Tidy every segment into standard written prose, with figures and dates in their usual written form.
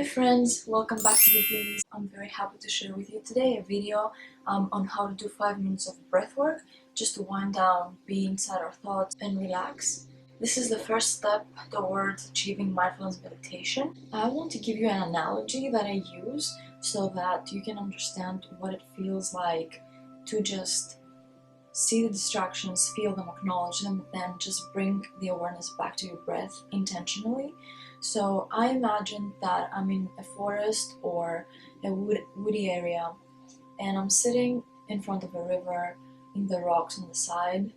Hi friends, welcome back to the video. I'm very happy to share with you today a video on how to do 5 minutes of breath work just to wind down, be inside our thoughts and relax. This is the first step towards achieving mindfulness meditation. I want to give you an analogy that I use so that you can understand what it feels like to just see the distractions, feel them, acknowledge them, then just bring the awareness back to your breath intentionally. So I imagine that I'm in a forest or a woody area and I'm sitting in front of a river in the rocks on the side,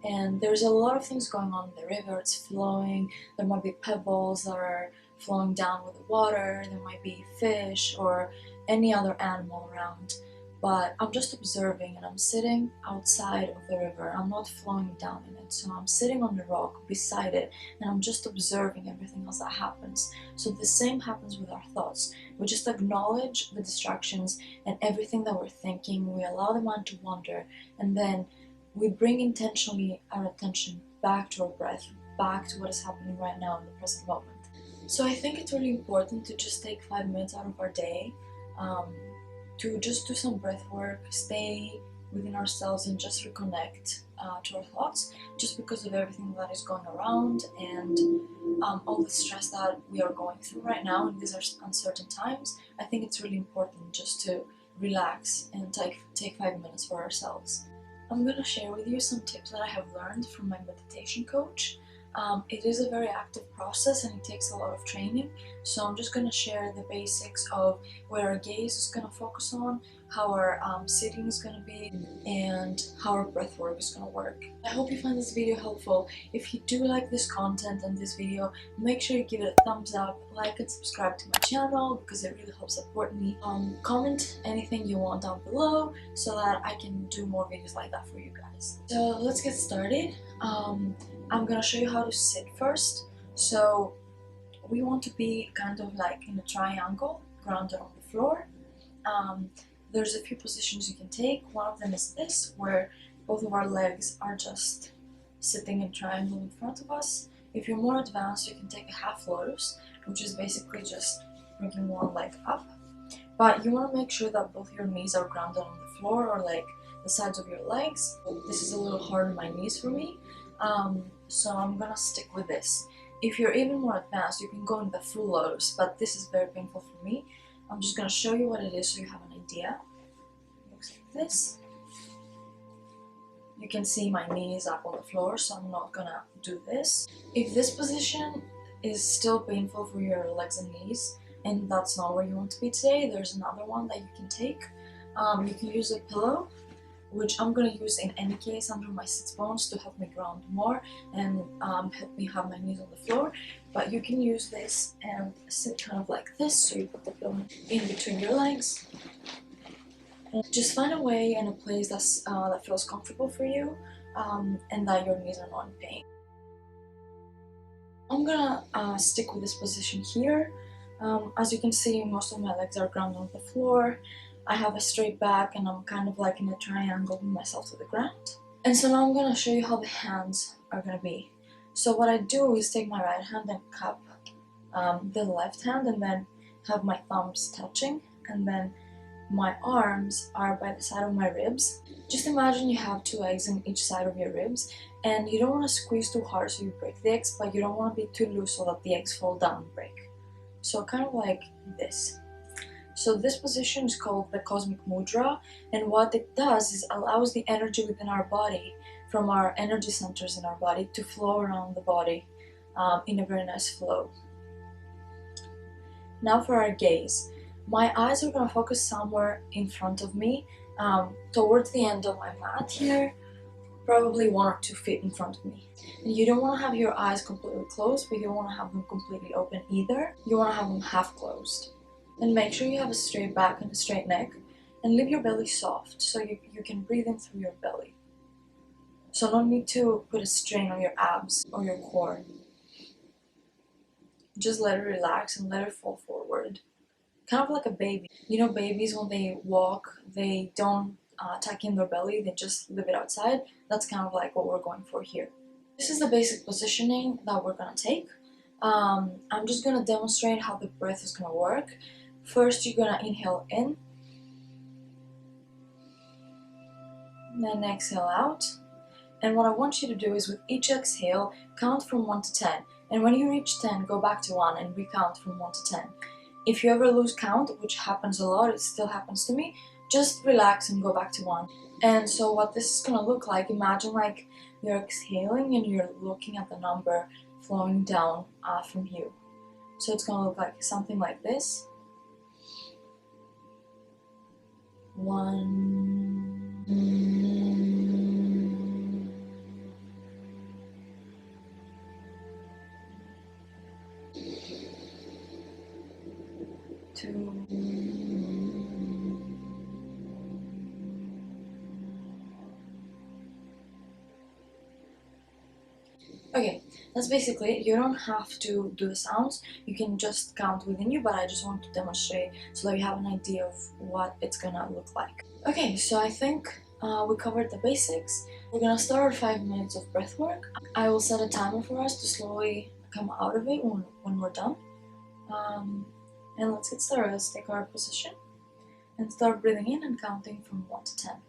and there's a lot of things going on in the river. It's flowing, there might be pebbles that are flowing down with the water, there might be fish or any other animal around. But I'm just observing and I'm sitting outside of the river. I'm not flowing down in it. So I'm sitting on the rock beside it and I'm just observing everything else that happens. So the same happens with our thoughts. We just acknowledge the distractions and everything that we're thinking. We allow the mind to wander, and then we bring intentionally our attention back to our breath, back to what is happening right now in the present moment. So I think it's really important to just take 5 minutes out of our day to just do some breath work, stay within ourselves and just reconnect to our thoughts, just because of everything that is going around and all the stress that we are going through right now in these uncertain times. I think it's really important just to relax and take 5 minutes for ourselves. I'm going to share with you some tips that I have learned from my meditation coach. It is a very active process and it takes a lot of training, so I'm just going to share the basics of where our gaze is going to focus on, how our sitting is going to be, and how our breath work is going to work. I hope you find this video helpful. If you do like this content and this video, make sure you give it a thumbs up, like and subscribe to my channel because it really helps support me. Comment anything you want down below so that I can do more videos like that for you guys. So let's get started. I'm gonna show you how to sit first. So we want to be kind of like in a triangle, grounded on the floor. There's a few positions you can take. One of them is this, where both of our legs are just sitting in triangle in front of us. If you're more advanced, you can take a half lotus, which is basically just bringing one leg up. But you want to make sure that both your knees are grounded on the floor or like the sides of your legs. This is a little hard on my knees for me. So I'm gonna stick with this. If you're even more advanced, you can go in the full lotus, but this is very painful for me. I'm just gonna show you what it is so you have an idea. It looks like this. You can see my knees up on the floor, so I'm not gonna do this. If this position is still painful for your legs and knees, and that's not where you want to be today, there's another one that you can take. You can use a pillow, which I'm going to use in any case under my sit bones to help me ground more and help me have my knees on the floor. But you can use this and sit kind of like this, so you put the pillow in between your legs. And just find a way and a place that feels comfortable for you and that your knees are not in pain. I'm gonna stick with this position here. As you can see, most of my legs are grounded on the floor. I have a straight back and I'm kind of like in a triangle with myself to the ground. And so now I'm going to show you how the hands are going to be. So what I do is take my right hand and cup the left hand and then have my thumbs touching, and then my arms are by the side of my ribs. Just imagine you have 2 eggs in each side of your ribs, and you don't want to squeeze too hard so you break the eggs, but you don't want to be too loose so that the eggs fall down and break. So kind of like this. So this position is called the cosmic mudra, and what it does is allows the energy within our body, from our energy centers in our body, to flow around the body in a very nice flow. Now for our gaze. My eyes are going to focus somewhere in front of me, towards the end of my mat here, probably 1 or 2 feet in front of me. And you don't want to have your eyes completely closed, but you don't want to have them completely open either. You want to have them half closed. And make sure you have a straight back and a straight neck, and leave your belly soft so you can breathe in through your belly. So no need to put a strain on your abs or your core. Just let it relax and let it fall forward. Kind of like a baby. You know, babies when they walk, they don't tuck in their belly, they just leave it outside. That's kind of like what we're going for here. This is the basic positioning that we're gonna take. I'm just gonna demonstrate how the breath is gonna work. First, you're gonna inhale in, then exhale out. And what I want you to do is with each exhale, count from 1 to 10. And when you reach 10, go back to 1 and recount from 1 to 10. If you ever lose count, which happens a lot, it still happens to me, just relax and go back to 1. And so what this is gonna look like, imagine like you're exhaling and you're looking at the number flowing down from you. So it's gonna look like something like this. 1, 2, okay, that's basically it. You don't have to do the sounds, you can just count within you, but I just want to demonstrate so that you have an idea of what it's gonna look like. Okay, so I think we covered the basics. We're gonna start our 5 minutes of breath work. I will set a timer for us to slowly come out of it when we're done. And let's get started. Let's take our position and start breathing in and counting from 1 to 10.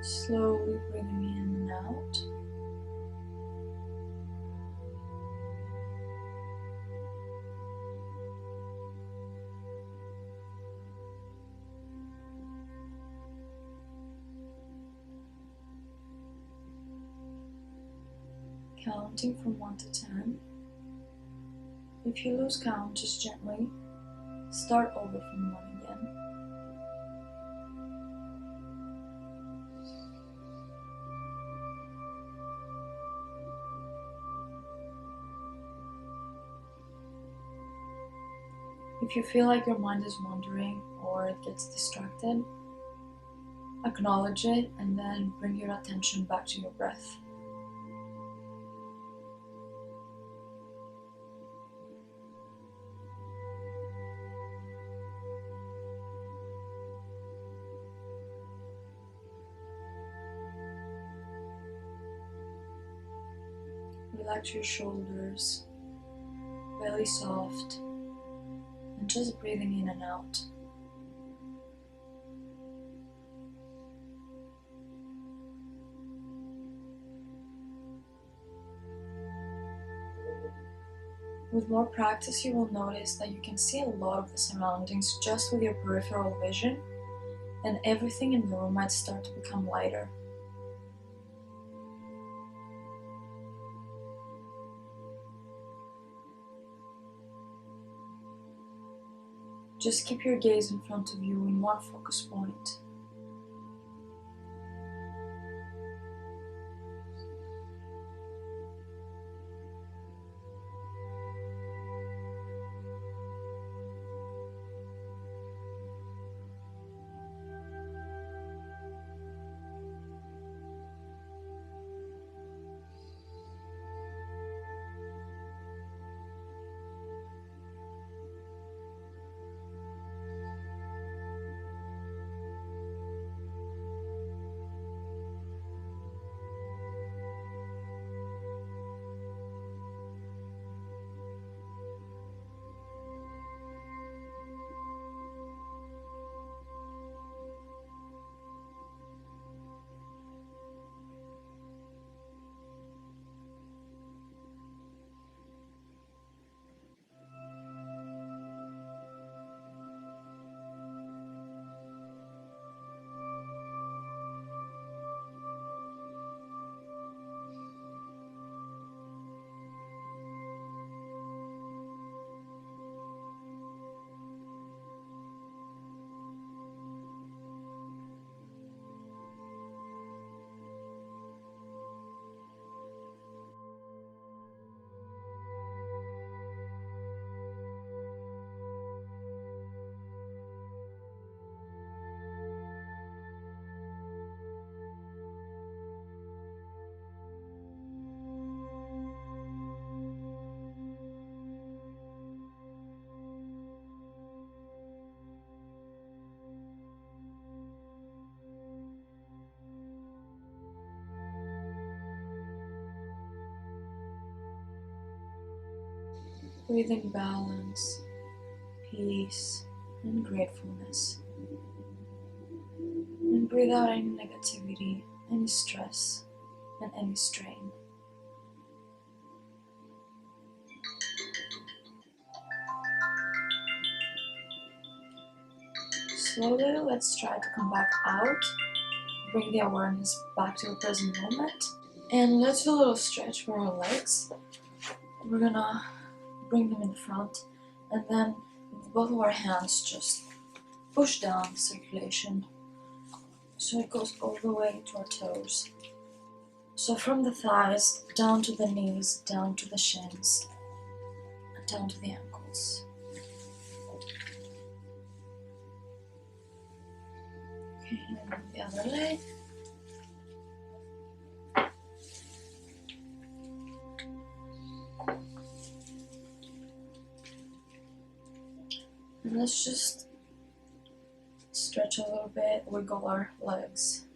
Slowly breathing in and out. Counting from 1 to 10. If you lose count, just gently start over from 1 again. If you feel like your mind is wandering or it gets distracted, acknowledge it and then bring your attention back to your breath. Relax your shoulders, belly soft, and just breathing in and out. With more practice, you will notice that you can see a lot of the surroundings just with your peripheral vision, and everything in the room might start to become lighter. Just keep your gaze in front of you in one focus point. breathing balance, peace, and gratefulness. And breathe out any negativity, any stress, and any strain. Slowly, let's try to come back out. Bring the awareness back to the present moment. And let's do a little stretch for our legs. We're gonna bring them in front, and then with both of our hands just push down the circulation so it goes all the way to our toes. So from the thighs down to the knees, down to the shins, and down to the ankles. Okay, and the other leg. And let's just stretch a little bit, wiggle our legs,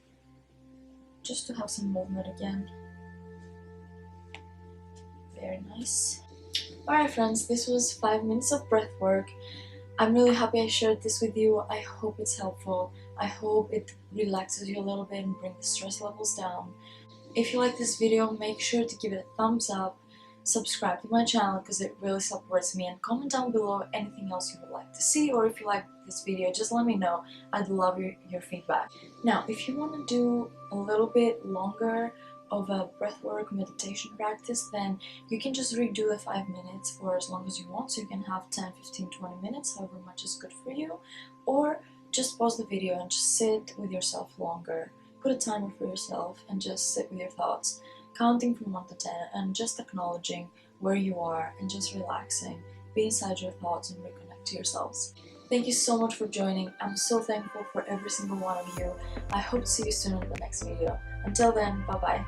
just to have some movement again. Very nice. Alright friends, this was 5 minutes of breath work. I'm really happy I shared this with you. I hope it's helpful. I hope it relaxes you a little bit and brings the stress levels down. If you like this video, make sure to give it a thumbs up, subscribe to my channel because it really supports me, and comment down below anything else you would like to see, or if you like this video, just let me know. I'd love your feedback. Now, if you want to do a little bit longer of a breathwork meditation practice, then you can just redo the 5 minutes for as long as you want, so you can have 10, 15, 20 minutes, however much is good for you, or just pause the video and just sit with yourself longer. Put a timer for yourself and just sit with your thoughts, counting from 1 to 10 and just acknowledging where you are and just relaxing. Be inside your thoughts and reconnect to yourselves. Thank you so much for joining. I'm so thankful for every single one of you. I hope to see you soon in the next video. Until then, bye bye.